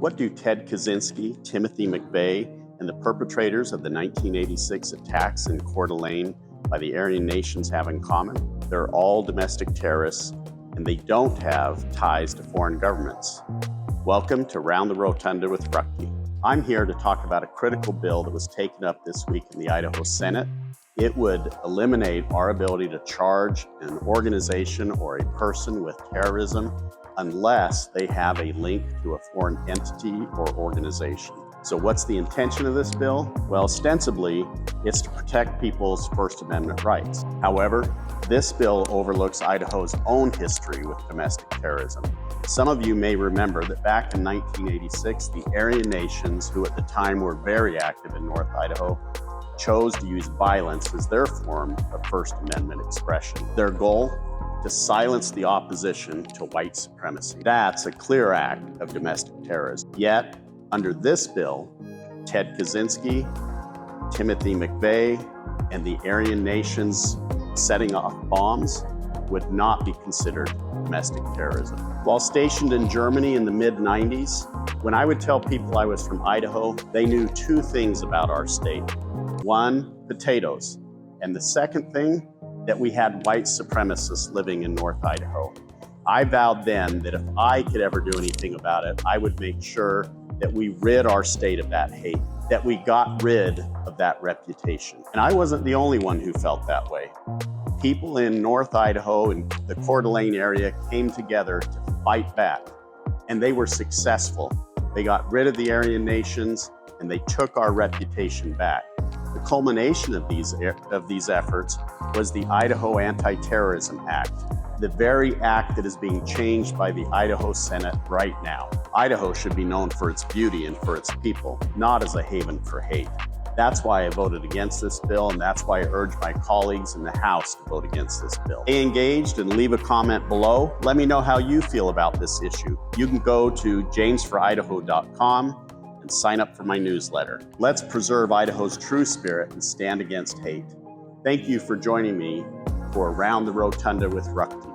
What do Ted Kaczynski, Timothy McVeigh, and the perpetrators of the 1986 attacks in Coeur d'Alene by the Aryan Nations have in common? They're all domestic terrorists, and they don't have ties to foreign governments. Welcome to Round the Rotunda with Ruchti. I'm here to talk about a critical bill that was taken up this week in the Idaho Senate. It would eliminate our ability to charge an organization or a person with terrorism unless they have a link to a foreign entity or organization. So what's the intention of this bill? Well, ostensibly, it's to protect people's First Amendment rights. However, this bill overlooks Idaho's own history with domestic terrorism. Some of you may remember that back in 1986, the Aryan Nations, who at the time were very active in North Idaho, chose to use violence as their form of First Amendment expression. Their goal? To silence the opposition to white supremacy. That's a clear act of domestic terrorism. Yet, under this bill, Ted Kaczynski, Timothy McVeigh, and the Aryan Nations setting off bombs would not be considered domestic terrorism. While stationed in Germany in the mid-90s, when I would tell people I was from Idaho, they knew two things about our state. One, potatoes. And the second thing, that we had white supremacists living in North Idaho. I vowed then that if I could ever do anything about it, I would make sure that we rid our state of that hate, that we got rid of that reputation. And I wasn't the only one who felt that way. People in North Idaho and the Coeur d'Alene area came together to fight back, and they were successful. They got rid of the Aryan Nations, and they took our reputation back. The culmination of these efforts was the Idaho Anti-Terrorism Act, the very act that is being changed by the Idaho Senate right now. Idaho should be known for its beauty and for its people, not as a haven for hate. That's why I voted against this bill, and that's why I urge my colleagues in the House to vote against this bill. Stay engaged and leave a comment below. Let me know how you feel about this issue. You can go to jamesforidaho.com and sign up for my newsletter. Let's preserve Idaho's true spirit and stand against hate. Thank you for joining me for Around the Rotunda with Ruchti.